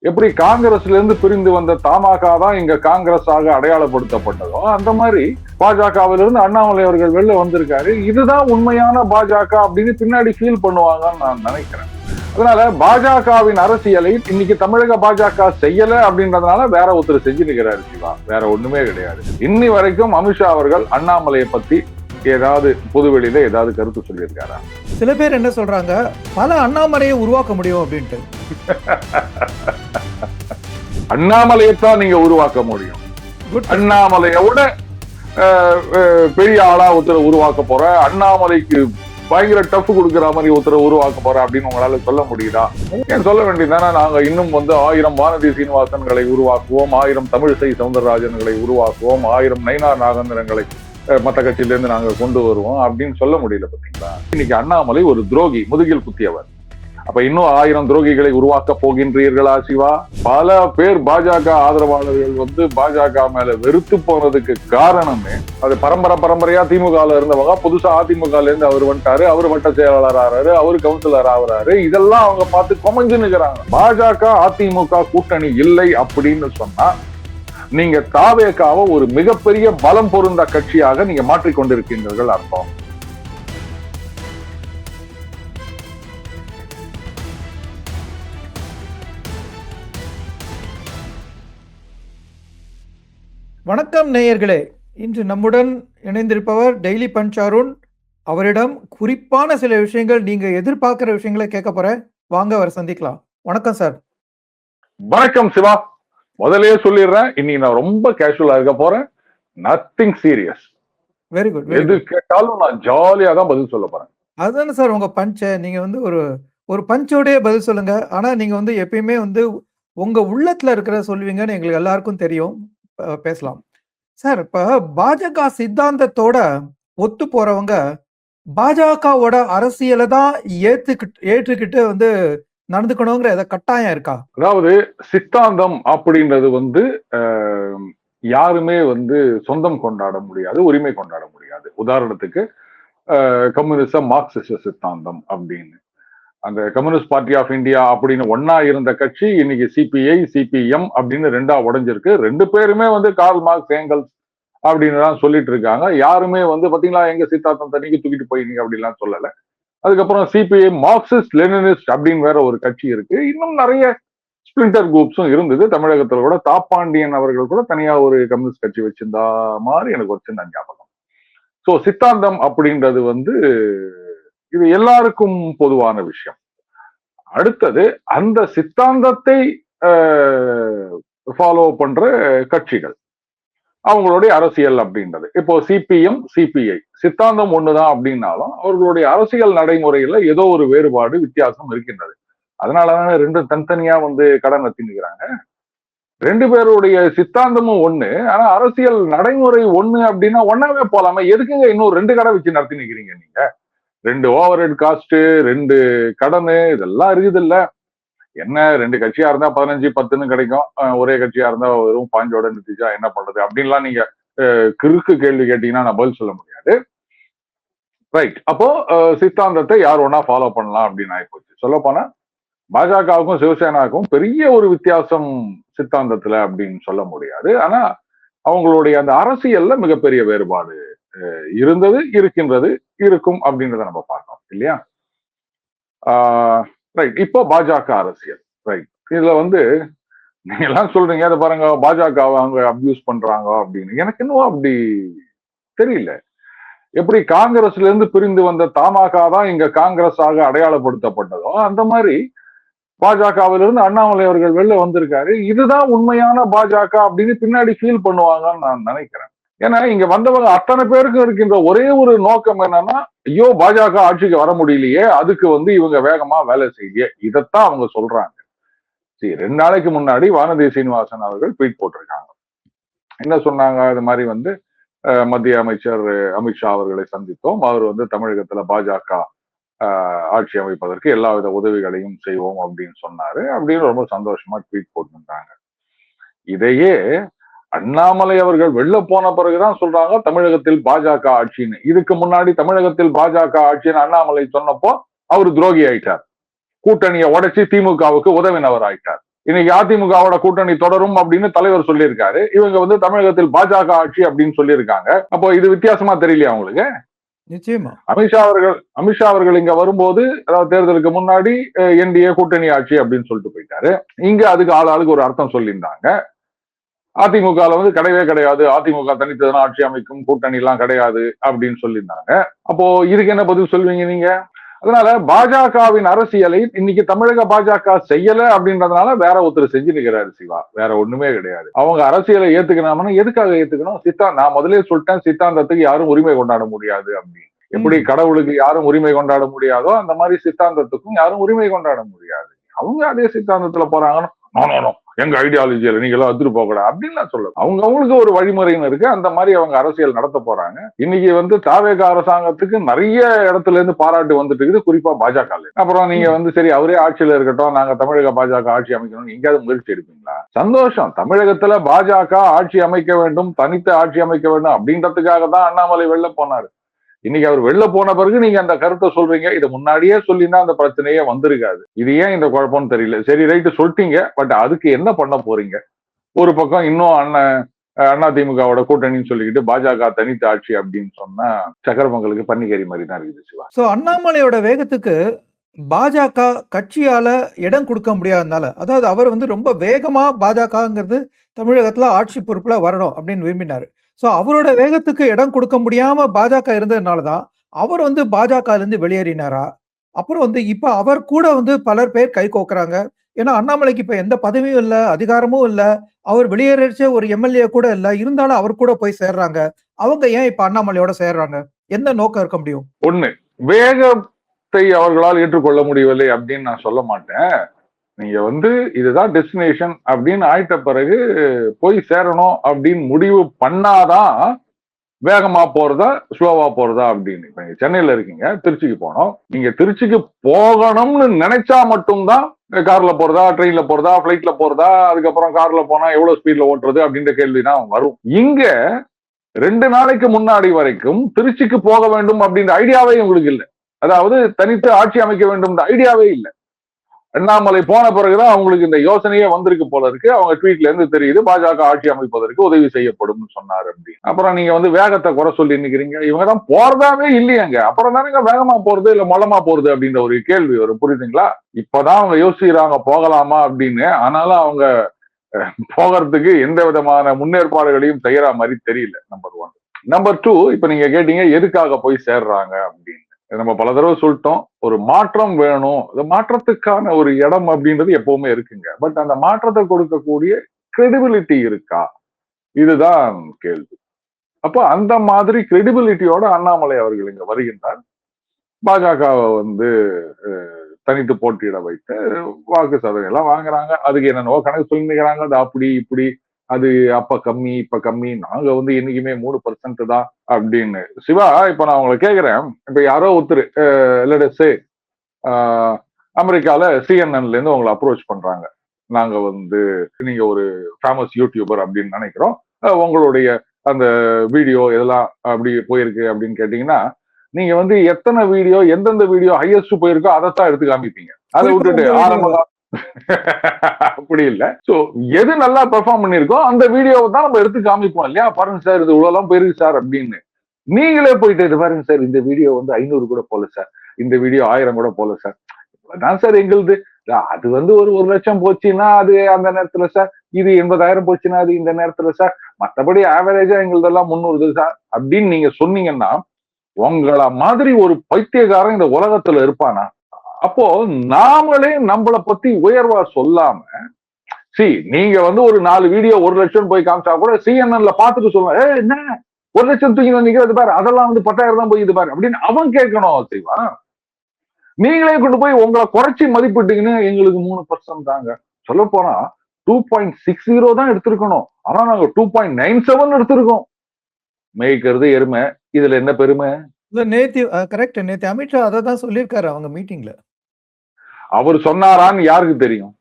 எப்படி காங்கிரஸ்ல இருந்து பிரிந்து வந்த தமாக தான் இங்க காங்கிரஸாக அடையாளப்படுத்தப்பட்டதோ அந்த மாதிரி பாஜகவிலிருந்து அண்ணாமலை அவர்கள் வெளில வந்திருக்காரு. இதுதான் உண்மையான பாஜக அப்படின்னு பின்னாடி ஃபீல் பண்ணுவாங்கன்னு நான் நினைக்கிறேன். அதனால பாஜகவின் அரசியலை இன்னைக்கு தமிழக பாஜக செய்யல அப்படின்றதுனால வேற ஒருத்தர் செஞ்சு நிற்கிறாரு சிவா, வேற ஒண்ணுமே கிடையாது. இன்னி வரைக்கும் அமித்ஷா அவர்கள் அண்ணாமலையை பத்தி ஏதாவது பொதுவெளியில ஏதாவது கருத்து சொல்லியிருக்காரா? சில பேர் என்ன சொல்றாங்க, பல அண்ணாமலையை உருவாக்க முடியும் அப்படின்ட்டு. அண்ணாமலையைத்தான் நீங்க உருவாக்க முடியும். அண்ணாமலையோட பெரிய ஆளா ஒருத்தரை உருவாக்க போற, அண்ணாமலைக்கு பயங்கர டஃப் கொடுக்குற மாதிரி ஒருத்தரை உருவாக்க போற அப்படின்னு உங்களால சொல்ல முடியுதா? ஏன் சொல்ல வேண்டியதானே, நாங்க இன்னும் 1000 வானதி சீனிவாசன்களை உருவாக்குவோம், 1000 தமிழிசை சவுந்தரராஜன்களை உருவாக்குவோம், 1000 நயினார் நாகேந்திரங்களை மற்ற கட்சியில இருந்து நாங்க கொண்டு வருவோம் அப்படின்னு சொல்ல முடியல. பாத்தீங்களா, இன்னைக்கு அண்ணாமலை ஒரு துரோகி, முதுகில் குத்தியவர். அப்ப இன்னும் 1000 துரோகிகளை உருவாக்க போகின்றீர்களா சிவா? பல பேர் பாஜக ஆதரவாளர்கள் பாஜக மேல வெறுத்து போனதுக்கு காரணமே அது பரம்பரையா திமுக இருந்தவங்க புதுசா அதிமுக இருந்து அவர் வந்துட்டாரு, அவர் வட்ட செயலாளர் ஆறாரு, அவரு கவுன்சிலர் ஆகுறாரு, இதெல்லாம் அவங்க பார்த்து கொமஞ்சு நிக்கிறாங்க. பாஜக அதிமுக கூட்டணி இல்லை அப்படின்னு சொன்னா நீங்க தாவேகாவை ஒரு மிகப்பெரிய பலம் பொருந்த கட்சியாக நீங்க மாற்றிக்கொண்டிருக்கின்றீர்கள் அர்த்தம். வணக்கம் நேயர்களே, இன்று நம்முடன் இணைந்திருப்பவர் டெய்லி பஞ்ச் அருண். அவரிடம் குறிப்பான சில விஷயங்கள், நீங்க எதிர்பார்க்கிற விஷயங்களை கேட்க போறேன். வாங்க அவர் சந்திக்கலாம். வணக்கம் சார். வணக்கம் சிவா. முதலே சொல்லிடுறேன், இன்னைக்கு நான் ரொம்ப கேஷுவலா இருக்க போறேன். Nothing serious. Very good. எது கேட்டாலும் நான் ஜாலியா தான் பதில் சொல்ல போறேன். அதுதானே சார் உங்க பஞ்ச. நீங்க ஒரு பஞ்சோடய பதில் சொல்லுங்க. ஆனா நீங்க எப்பயுமே உங்க உள்ளத்துல இருக்கிற சொல்லுவீங்கன்னு எங்களுக்கு எல்லாருக்கும் தெரியும். பேசலாம் சார். இப்ப பாஜக சித்தாந்தத்தோட ஒத்து போறவங்க பாஜகவோட அரசியலை தான் ஏற்றுக்கிட்டு நடந்துக்கணுங்கிற ஏதாவது கட்டாயம் இருக்கா? அதாவது சித்தாந்தம் அப்படின்றது யாருமே சொந்தம் கொண்டாட முடியாது, உரிமை கொண்டாட முடியாது. உதாரணத்துக்கு கம்யூனிசம் மார்க்சிச சித்தாந்தம் அப்படின்னு, அந்த கம்யூனிஸ்ட் பார்ட்டி ஆஃப் இந்தியா அப்படின்னு ஒன்னா இருந்த கட்சி இன்னைக்கு சிபிஐ சிபிஎம் அப்படின்னு 2ஆ உடைஞ்சிருக்கு. 2 பேருமே கார்ல் மார்க்ஸ் ஏங்கல்ஸ் அப்படின்னு தான் சொல்லிட்டு இருக்காங்க. யாருமே பாத்தீங்களா எங்க சித்தாந்தம் தனிக்கு தூக்கிட்டு போயினீங்க அப்படின்லாம் சொல்லல. அதுக்கப்புறம் சிபிஐ மார்க்சிஸ்ட் லெனினிஸ்ட் அப்படின்னு வேற ஒரு கட்சி இருக்கு. இன்னும் நிறைய ஸ்பிளிண்டர் குரூப்ஸும் இருந்தது. தமிழகத்துல கூட தாப்பாண்டியன் அவர்கள் கூட தனியா ஒரு கம்யூனிஸ்ட் கட்சி வச்சிருந்தா மாதிரி எனக்கு ஒரு சின்ன ஞாபகம். சோ சித்தாந்தம் அப்படின்றது இது எல்லாருக்கும் பொதுவான விஷயம். அடுத்தது அந்த சித்தாந்தத்தை ஃபாலோ பண்ற கட்சிகள், அவங்களுடைய அரசியல் அப்படின்றது. இப்போ சிபிஎம் சிபிஐ சித்தாந்தம் ஒண்ணுதான் அப்படின்னாலும் அவர்களுடைய அரசியல் நடைமுறையில ஏதோ ஒரு வேறுபாடு வித்தியாசம் இருக்கின்றது. அதனாலதானே 2 தனித்தனியா கடன் நத்தினுக்கிறாங்க. 2 பேருடைய சித்தாந்தமும் ஒண்ணு, ஆனா அரசியல் நடைமுறை ஒண்ணு அப்படின்னா ஒன்னாவே போலாமா? எதுக்குங்க இன்னும் 2 கடை வச்சு நடத்தி நிக்கிறீங்க? நீங்க 2 ஓவர் ஹெட் காஸ்ட், 2 கடனு, இதெல்லாம் இருக்குது இல்ல? என்ன 2 கட்சியா இருந்தா 15 10ன்னு கிடைக்கும், ஒரே கட்சியா இருந்தா வெறும் 5 நிறுத்திச்சா என்ன பண்றது அப்படின்லாம் நீங்க கிறுக்கு கேள்வி கேட்டீங்கன்னா நான் பதில் சொல்ல முடியாது. ரைட். அப்போ சித்தாந்தத்தை யார் ஒன்னா ஃபாலோ பண்ணலாம் அப்படின்னு ஆயிப்போச்சு. சொல்ல போனா பாஜகவுக்கும் சிவசேனாவுக்கும் பெரிய ஒரு வித்தியாசம் சித்தாந்தத்துல அப்படின்னு சொல்ல முடியாது. ஆனா அவங்களுடைய அந்த அரசியல்ல மிகப்பெரிய வேறுபாடு இருந்தது, இருக்கின்றது, இருக்கும் அப்படின்றத நம்ம பார்க்கணும் இல்லையா? ரைட். இப்போ பாஜக அரசியல். ரைட். இதுல நீங்க எல்லாம் சொல்றீங்க, அதை பாருங்க பாஜகவை அவங்க அபியூஸ் பண்றாங்க அப்படின்னு. எனக்கு இன்னும் அப்படி தெரியல. எப்படி காங்கிரஸ்ல இருந்து பிரிந்து வந்த தமாக தான் இங்க காங்கிரஸாக அடையாளப்படுத்தப்பட்டதோ அந்த மாதிரி பாஜகவிலிருந்து அண்ணாமலை அவர்கள் வெளில வந்திருக்காரு. இதுதான் உண்மையான பாஜக அப்படின்னு பின்னாடி ஃபீல் பண்ணுவாங்கன்னு நான் நினைக்கிறேன். ஏன்னா இங்க வந்தவங்க அத்தனை பேருக்கும் இருக்கின்ற ஒரே ஒரு நோக்கம் என்னன்னா, ஐயோ பாஜக ஆட்சிக்கு வர முடியலையே, அதுக்கு இவங்க வேகமா வேலை செய்ய, இதைத்தான் அவங்க சொல்றாங்க. சரி, 2 நாளைக்கு முன்னாடி வானதி சீனிவாசன் அவர்கள் ட்வீட் போட்டிருக்காங்க. என்ன சொன்னாங்க? இது மாதிரி மத்திய அமைச்சர் அமித்ஷா அவர்களை சந்தித்தோம், அவர் தமிழகத்துல பாஜக ஆட்சி அமைப்பதற்கு எல்லாவித உதவிகளையும் செய்வோம் அப்படின்னு சொன்னாரு அப்படின்னு ரொம்ப சந்தோஷமா ட்வீட் போட்டிருந்தாங்க. இதையே அண்ணாமலை அவர்கள் வெளில போன பிறகுதான் சொல்றாங்க தமிழகத்தில் பாஜக ஆட்சின்னு. இதுக்கு முன்னாடி தமிழகத்தில் பாஜக ஆட்சின்னு அண்ணாமலை சொன்னப்போ அவர் துரோகி ஆயிட்டார், கூட்டணியை உடைச்சு திமுகவுக்கு உதவினவர் ஆயிட்டார். இன்னைக்கு அதிமுகவோட கூட்டணி தொடரும் அப்படின்னு தலைவர் சொல்லியிருக்காரு. இவங்க வந்து தமிழகத்தில் பாஜக ஆட்சி அப்படின்னு சொல்லியிருக்காங்க. அப்போ இது வித்தியாசமா தெரியலையா உங்களுக்கு? நிச்சயமா. அமித்ஷா அவர்கள் இங்க வரும்போது, அதாவது தேர்தலுக்கு முன்னாடி என்டிஏ கூட்டணி ஆட்சி அப்படின்னு சொல்லிட்டு போயிட்டாரு. இங்க அதுக்கு ஆளுக்கு ஒரு அர்த்தம் சொல்லியிருந்தாங்க. அதிமுக வந்து கிடையவே கிடையாது, அதிமுக தனித்ததான் ஆட்சி அமைக்கும், கூட்டணி எல்லாம் கிடையாது அப்படின்னு சொல்லியிருந்தாங்க. அப்போ இதுக்கு என்ன பதில் சொல்வீங்க நீங்க? அதனால பாஜகவின் அரசியலை இன்னைக்கு தமிழக பாஜக செய்யல அப்படின்றதுனால வேற ஒருத்தர் செஞ்சு நிற்கிறாரு சிவா. வேற ஒண்ணுமே கிடையாது. அவங்க அரசியலை ஏத்துக்கணும்னா எதுக்காக ஏத்துக்கணும்? நான் முதலே சொல்லிட்டேன், சித்தாந்தத்துக்கு யாரும் உரிமை கொண்டாட முடியாது அப்படின்னு. எப்படி கடவுளுக்கு யாரும் உரிமை கொண்டாட முடியாதோ அந்த மாதிரி சித்தாந்தத்துக்கும் யாரும் உரிமை கொண்டாட முடியாது. அவங்க அதே சித்தாந்தத்துல போறாங்கன்னா எங்க ஐடியாலஜியில நீங்க எல்லாம் வந்துட்டு போகக்கூடாது அப்படின்னு நான் சொல்ல. அவங்களுக்கு ஒரு வழிமுறைன்னு இருக்கு. அந்த மாதிரி அவங்க அரசியல் நடத்த போறாங்க. இன்னைக்கு வந்து தாவேக அரசாங்கத்துக்கு நிறைய இடத்துல இருந்து பாராட்டு வந்துட்டு இருக்குது, குறிப்பா பாஜக. அப்புறம் நீங்க வந்து சரி அவரே ஆட்சியில இருக்கட்டும், நாங்க தமிழக பாஜக ஆட்சி அமைக்கணும், எங்கேயாவது முயற்சி எடுப்பீங்களா? சந்தோஷம், தமிழகத்துல பாஜக ஆட்சி அமைக்க வேண்டும், தனித்த ஆட்சி அமைக்க வேண்டும் அப்படின்றதுக்காக தான் அண்ணாமலை வெளில போனாரு. இன்னைக்கு அவர் வெளில போன பிறகு நீங்க அந்த கருத்தை சொல்றீங்க. இதை முன்னாடியே சொல்லினா அந்த பிரச்சனையே வந்திருக்காது. இது ஏன் இந்த குழப்பம்னு தெரியல. சரி ரைட்டு சொல்லிட்டீங்க, பட் அதுக்கு என்ன பண்ண போறீங்க? ஒரு பக்கம் இன்னும் அதிமுகவோட கூட்டணின்னு சொல்லிக்கிட்டு பாஜக தனித்த ஆட்சி அப்படின்னு சொன்னா சக்கரபொங்கலுக்கு பன்னிக்கறி மாதிரி தான் இருக்குது சிவா. சோ அண்ணாமலையோட வேகத்துக்கு பாஜக கட்சியால இடம் கொடுக்க முடியாதனால, அதாவது அவர் வந்து ரொம்ப வேகமா பாஜகங்கிறது தமிழகத்துல ஆட்சி பொறுப்புல வரணும் அப்படின்னு விரும்பினாரு. சோ அவரோட வேகத்துக்கு இடம் கொடுக்க முடியாம பாஜக இருந்ததுனாலதான் அவர் வந்து பாஜக இருந்து வெளியேறினாரா? அப்புறம் வந்து இப்ப அவர் கூட வந்து பலர் பேர் கை கோக்குறாங்க. ஏன்னா அண்ணாமலைக்கு இப்ப எந்த பதவியும் இல்ல, அதிகாரமும் இல்ல. அவர் வெளியேறிச்ச ஒரு எம்எல்ஏ கூட இல்ல. இருந்தாலும் அவர் கூட போய் சேர்றாங்க. அவங்க ஏன் இப்ப அண்ணாமலையோட சேர்றாங்க? என்ன நோக்கம் இருக்க முடியும்? ஒண்ணு, வேகத்தை அவர்களால் ஏற்றுக்கொள்ள முடியவில்லை அப்படின்னு நான் சொல்ல மாட்டேன். நீங்க வந்து இதுதான் டெஸ்டினேஷன் அப்படின்னு ஆயிட்ட பிறகு போய் சேரணும் அப்படின்னு முடிவு பண்ணாதான் வேகமா போறதா ஸ்லோவா போறதா அப்படின்னு. இப்ப நீங்க சென்னையில இருக்கீங்க, திருச்சிக்கு போனோம். நீங்க திருச்சிக்கு போகணும்னு நினைச்சா மட்டும்தான் கார்ல போறதா, ட்ரெயின்ல போறதா, பிளைட்ல போறதா, அதுக்கப்புறம் கார்ல போனா எவ்வளவு ஸ்பீட்ல ஓட்டுறது அப்படின்ற கேள்விதான் வரும். இங்க 2 நாளைக்கு முன்னாடி வரைக்கும் திருச்சிக்கு போக வேண்டும் அப்படின்ற ஐடியாவே உங்களுக்கு இல்லை. அதாவது தனித்து ஆட்சி அமைக்க வேண்டும் ஐடியாவே இல்லை. அண்ணாமலை போன பிறகுதான் அவங்களுக்கு இந்த யோசனையே வந்திருக்கு போல இருக்கு. அவங்க ட்வீட்ல இருந்து தெரியுது பாஜக ஆட்சி அமைப்பதற்கு உதவி செய்யப்படும் சொன்னார் அப்படின்னு. அப்புறம் நீங்க வந்து வேகத்தை குறை சொல்லி நிக்கிறீங்க. இவங்க தான் போறதாவே இல்லையாங்க. அப்புறம் தானேங்க வேகமா போறது இல்ல மொளமா போறது அப்படின்ற ஒரு கேள்வி வரும். புரியுதுங்களா? இப்பதான் அவங்க யோசிக்கிறாங்க போகலாமா அப்படின்னு. ஆனாலும் அவங்க போகிறதுக்கு எந்த விதமான முன்னேற்பாடுகளையும் செய்யற மாதிரி தெரியல. நம்பர் 1. நம்பர் 2, இப்ப நீங்க கேட்டீங்க எதுக்காக போய் சேர்றாங்க அப்படின்னு. நம்ம பல தடவை சொல்லிட்டோம், ஒரு மாற்றம் வேணும். மாற்றத்துக்கான ஒரு இடம் அப்படின்றது எப்பவுமே இருக்குங்க. பட் அந்த மாற்றத்தை கொடுக்கக்கூடிய கிரெடிபிலிட்டி இருக்கா? இதுதான் கேள்வி. அப்போ அந்த மாதிரி கிரெடிபிலிட்டியோட அண்ணாமலை அவர்கள் இங்க வருகின்றார். பாஜகவை வந்து தனித்து போட்டியிட வைத்து வாக்கு சதவீதம் எல்லாம் வாங்குறாங்க. அதுக்கு என்னென்னவோ கணக்கு சொல்லிக்கிறாங்க. அது அப்படி இப்படி, அது அப்ப கம்மி இப்ப கம்மி, நாங்க வந்து என்னைக்குமே 3% தான் அப்படின்னு. சிவா, இப்ப நான் உங்களை கேட்கிறேன், இப்ப யாரோ ஒருத்தர் அமெரிக்கால சிஎன்என்ல இருந்து உங்களை அப்ரோச் பண்றாங்க. நாங்க வந்து நீங்க ஒரு ஃபேமஸ் யூடியூபர் அப்படின்னு நினைக்கிறோம், உங்களுடைய அந்த வீடியோ இதெல்லாம் அப்படி போயிருக்கு அப்படின்னு கேட்டீங்கன்னா, நீங்க வந்து எத்தனை வீடியோ, எந்தெந்த வீடியோ ஹையஸ்ட் போயிருக்கோ அதைத்தான் எடுத்து காமிப்பீங்க. அதை விட்டுட்டு ஆரம்பம் அப்படி இல்ல. சோ எது நல்லா பெர்ஃபார்ம் பண்ணிருக்கோ அந்த வீடியோவை தான் நம்ம எடுத்து காமிப்போம் இல்லையா? பாருங்க சார், இது இவ்வளவு போயிருக்கு சார் அப்படின்னு. நீங்களே போயிட்டு இது பாருங்க சார், இந்த வீடியோ வந்து 500 கூட போல சார், இந்த வீடியோ 1000 கூட போல சார், அதான் சார் எங்களுது. அது வந்து ஒரு 1 லட்சம் போச்சுன்னா அது அந்த நேரத்துல சார், இது 80,000 போச்சுன்னா அது இந்த நேரத்துல சார், மற்றபடி ஆவரேஜா எங்களுதெல்லாம் 300 சார் அப்படின்னு நீங்க சொன்னீங்கன்னா, உங்கள மாதிரி ஒரு பைத்தியக்காரன் இந்த உலகத்துல இருப்பானா? அப்போ நாமளே நம்மளை பத்தி உயர்வா சொல்லாம, நீங்க வந்து ஒரு 4 வீடியோ 1 லட்சம் போய் காமிச்சா கூட சிஎன்என்ல பாத்துட்டு சொல்லுவாங்க, என்ன 1 லட்சம் தூக்கி நிக்கிறது பாரு, அதெல்லாம் வந்து 10,000 தான் போய் இது பாரு அப்படின்னு அவன் கேட்கணும். செய்வா, நீங்களே கொண்டு போய் உங்களை குறைச்சி மதிப்பிட்டீங்கன்னு எங்களுக்கு 3% தாங்க. சொல்ல போனா 2.60 தான் எடுத்திருக்கணும். ஆனா நாங்க 2.97 எடுத்திருக்கோம். மேய்க்கிறது எருமை, இதுல என்ன பெருமை? நேத்து அமித்ஷா அதை தான் சொல்லியிருக்காரு அவங்க மீட்டிங்ல. அவர் சொன்னாரான்னு யாருக்கு தெரியும்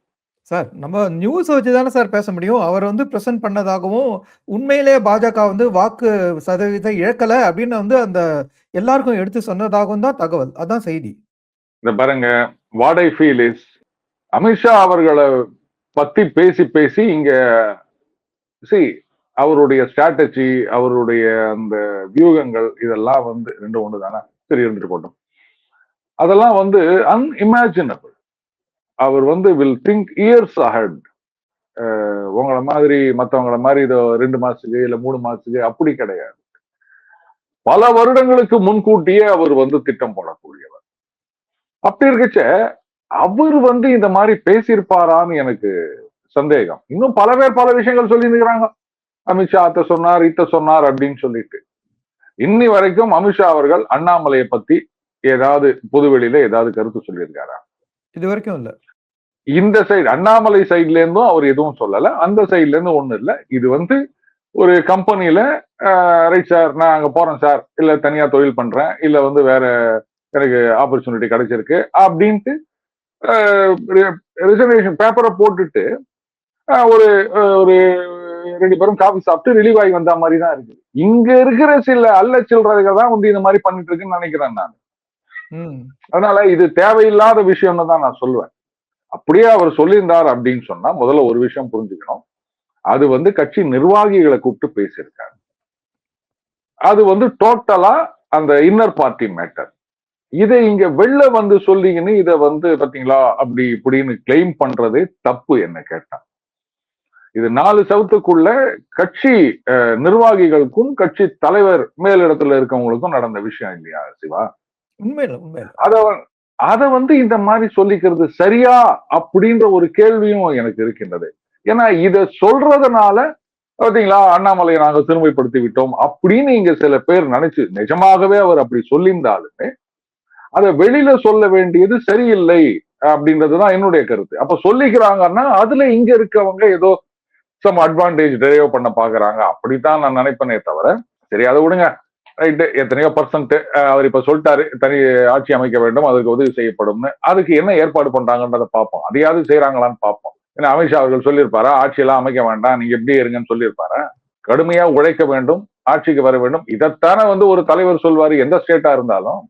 சார்? நம்ம நியூஸ் வச்சுதானே சார் பேச முடியும். அவர் வந்து பிரசன்ட் பண்ணதாகவும் உண்மையிலே பாஜக வந்து வாக்கு சதவீதம் இழக்கல அப்படின்னு வந்து அந்த எல்லாருக்கும் எடுத்து சொன்னதாகவும் தான் தகவல். அதான் செய்தி. இந்த பாருங்க, what I feel is, Amit Shah அவர்களை பத்தி பேசி பேசி இங்க அவருடைய ஸ்ட்ராட்டஜி, அவருடைய அந்த வியூகங்கள் இதெல்லாம் வந்து ரெண்டு ஒண்ணு தானே, சரி இருந்துட்டு போட்டோம். அதெல்லாம் வந்து அன்இமேஜினபிள். அவர் வந்து வில் திங்க் இயர்ஸ் அஹெட். உங்களை மாதிரி மற்றவங்கள மாதிரி இதோ 2 மாசத்துக்கு இல்ல 3 மாசத்துக்கு அப்படி கிடையாது. பல வருடங்களுக்கு முன்கூட்டியே அவர் வந்து திட்டம் போடக்கூடியவர். அப்படி இருக்கச்ச அவர் வந்து இந்த மாதிரி பேசியிருப்பாரான்னு எனக்கு சந்தேகம். இன்னும் பல பேர் பல விஷயங்கள் சொல்லி இருக்கிறாங்க. அமித்ஷா அத்த சொன்னார், இத்த சொன்னார் அப்படின்னு சொல்லிட்டு. இன்னி வரைக்கும் அமித்ஷா அவர்கள் அண்ணாமலையை பத்தி ஏதாவது பொதுவெளியில ஏதாவது கருத்து சொல்லியிருக்காரா? இது வரைக்கும் இல்ல. இந்த சைடு அண்ணாமலை சைட்ல இருந்தும் அவர் எதுவும் சொல்லல. அந்த சைட்ல இருந்து ஒண்ணு இல்ல. இது வந்து ஒரு கம்பெனியில ரைட் சார், நான் அங்க போறேன் சார், இல்ல தனியா தொழில் பண்றேன், இல்ல வந்து வேற எனக்கு ஆப்பர்ச்சுனிட்டி கிடைச்சிருக்கு அப்படின்ட்டு ரிசர்வேஷன் பேப்பரை போட்டுட்டு ஒரு ஒரு 2 பேரும் காஃபி சாப்பிட்டு ரிலீவ் ஆகி வந்த மாதிரி தான் இருக்கு. இங்க இருக்கிற சில அல்ல சில்லறைகள் தான் வந்து இந்த மாதிரி பண்ணிட்டு இருக்குன்னு நினைக்கிறேன் நான். அதனால இது தேவையில்லாத விஷயம்னு தான் நான் சொல்லுவேன். அப்படியே அவர் சொல்லியிருந்தார் அப்படின்னு சொன்னா முதல்ல ஒரு விஷயம் புரிஞ்சுக்கணும். அது வந்து கட்சி நிர்வாகிகளை கூப்பிட்டு பேசியிருக்காரு. அது வந்து டோட்டலா அந்த இன்னர் பார்ட்டி மேட்டர். இதை இங்க வெளில வந்து சொல்லிங்கன்னு இதை வந்து பாத்தீங்களா அப்படி இப்படின்னு கிளைம் பண்றதே தப்பு என்ன கேட்டா. இது 4 சவுத்துக்குள்ள கட்சி நிர்வாகிகளுக்கும் கட்சி தலைவர் மேலிடத்துல இருக்கவங்களுக்கும் நடந்த விஷயம் இல்லையா சிவா? உண்மையில அத வந்து இந்த மாதிரி சொல்லிக்கிறது சரியா அப்படின்ற ஒரு கேள்வியும் எனக்கு இருக்கின்றது. ஏன்னா இத சொல்றதுனால பாத்தீங்களா அண்ணாமலையை நாங்க திரும்பிப்படுத்தி விட்டோம் அப்படின்னு இங்க சில பேர் நினைச்சு நிஜமாகவே அவர் அப்படி சொல்லியிருந்தாலுமே அதை வெளியில சொல்ல வேண்டியது சரியில்லை அப்படின்றதுதான் என்னுடைய கருத்து. அப்ப சொல்லிக்கிறாங்கன்னா அதுல இங்க இருக்கவங்க ஏதோ சம் அட்வான்டேஜ் டெரைவ் பண்ண பாக்குறாங்க அப்படித்தான் நான் நினைப்பேனே தவிர, சரி அதை விடுங்க, ரைட்டு, எத்தனையோ % அவர் இப்ப சொல்லிட்டாரு தனி ஆட்சி அமைக்க வேண்டும், அதுக்கு உதவி செய்யப்படும்னு. அதுக்கு என்ன ஏற்பாடு பண்றாங்கன்றதை பார்ப்போம். அதையாவது செய்யறாங்களான்னு பார்ப்போம். ஏன்னா அமித்ஷா அவர்கள் சொல்லியிருப்பாரா ஆட்சியெல்லாம் அமைக்க வேண்டாம், நீங்க எப்படி இருங்கன்னு சொல்லியிருப்பாரா? கடுமையா உழைக்க வேண்டும், ஆட்சிக்கு வர வேண்டும், இதைத்தானே வந்து ஒரு தலைவர் சொல்வாரு எந்த ஸ்டேட்டா இருந்தாலும்.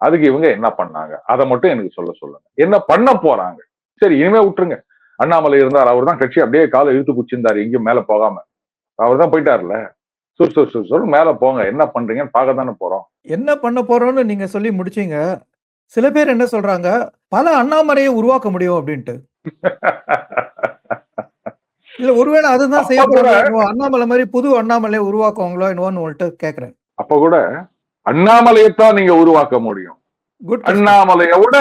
அதுக்கு இவங்க என்ன பண்ணாங்க அதை மட்டும் எனக்கு சொல்லுங்க. என்ன பண்ண போறாங்க? சரி இனிமே விட்டுருங்க. அண்ணாமலை இருந்தார், அவர் தான் கட்சி அப்படியே காலை இழுத்து பிடிச்சிருந்தாரு, எங்கேயும் மேல போகாம. அவர் தான் போயிட்டாருல, சுர் மேல போங்க, என்ன பண்றீங்கன்னு பார்க்க தானே போறோம். என்ன பண்ண போறோம்னு நீங்க சொல்லி முடிச்சீங்க. சில பேர் என்ன சொல்றாங்க, பல அண்ணாமலையை உருவாக்க முடியும் அப்படின்ட்டு. இல்ல ஒருவேளை அதுதான் செய்ய போறாங்க, அண்ணாமலை மாதிரி புது அண்ணாமலையை உருவாக்குவாங்களோ என்னவோன்னு உங்கள்கிட்ட கேக்குறேன். அப்ப கூட அண்ணாமலையைத்தான் நீங்க உருவாக்க முடியும். அண்ணாமலையோட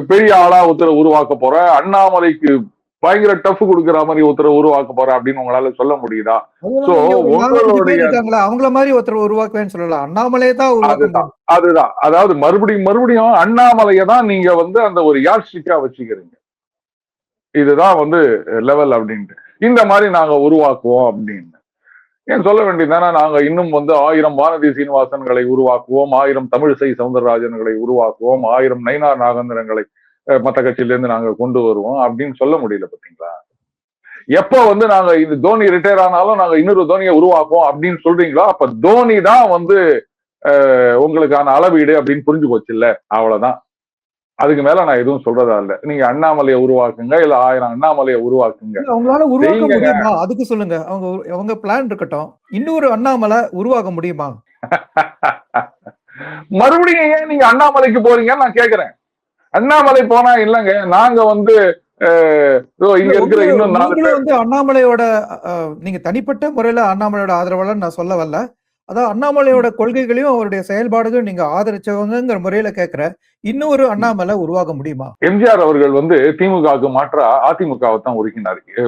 பெரிய ஆளா ஒருத்தரை உருவாக்க போற, அண்ணாமலைக்கு பயங்கர டஃப் கொடுக்கிற மாதிரி ஒருத்தரை உருவாக்க போற அப்படின்னு உங்களால சொல்ல முடியுதா? அவங்கள மாதிரி ஒருத்தர் உருவாக்குவேன்னு சொல்லலாம். அண்ணாமலையை தான் அதுதான். அதாவது மறுபடியும் அண்ணாமலையை தான் நீங்க வந்து அந்த ஒரு யார்ஸ்டிக்கா வச்சுக்கிறீங்க. இதுதான் வந்து லெவல் அப்படின்ட்டு. இந்த மாதிரி நாங்க உருவாக்குவோம் அப்படின்னு ஏன் சொல்ல வேண்டியதானே? நாங்க இன்னும் வந்து 1000 வானதி சீனிவாசன்களை உருவாக்குவோம், 1000 தமிழிசை சவுந்தரராஜன்களை உருவாக்குவோம், 1000 நயினார் நாகேந்திரங்களை மத்த கட்சியிலேருந்து நாங்க கொண்டு வருவோம் அப்படின்னு சொல்ல முடியல. பாத்தீங்களா? எப்ப வந்து நாங்க இது தோனி ரிட்டையர் ஆனாலும் நாங்க இன்னொரு தோனியை உருவாக்குவோம் அப்படின்னு சொல்றீங்களோ அப்ப தோனி தான் வந்து உங்களுக்கான அளவீடு அப்படின்னு புரிஞ்சு போச்சு இல்ல? அவ்வளவுதான். அதுக்கு மேல நான் எதுவும் சொல்றதா இல்ல. நீங்க அண்ணாமலையை உருவாக்குங்க, இல்ல 1000 அண்ணாமலையை உருவாக்குங்க. அவங்களால உருவாக்க முடியுமா? அதுக்கு சொல்லுங்க. அவங்க பிளான் இருக்கட்டும். இன்னொரு அண்ணாமலை உருவாக்க முடியுமா? மறுபடியும் ஏன் நீங்க அண்ணாமலைக்கு போறீங்கன்னு நான் கேக்குறேன். அண்ணாமலை போனா இல்லங்க, நாங்க வந்து இங்க இருக்கிற இன்னும் 4 பேர் வந்து அண்ணாமலையோட நீங்க தனிப்பட்ட முறையில அண்ணாமலையோட ஆதரவாளர் நான் சொல்ல வரல. அதான் அண்ணாமலையோட கொள்கைகளையும் அவருடைய செயல்பாடுகளும் நீங்க ஆதரிச்சவங்கிற முறையில கேட்கிற இன்னொரு அண்ணாமலை உருவாக்க முடியுமா? எம்ஜிஆர் அவர்கள் வந்து திமுகவுக்கு மாற்றா அதிமுகவை தான்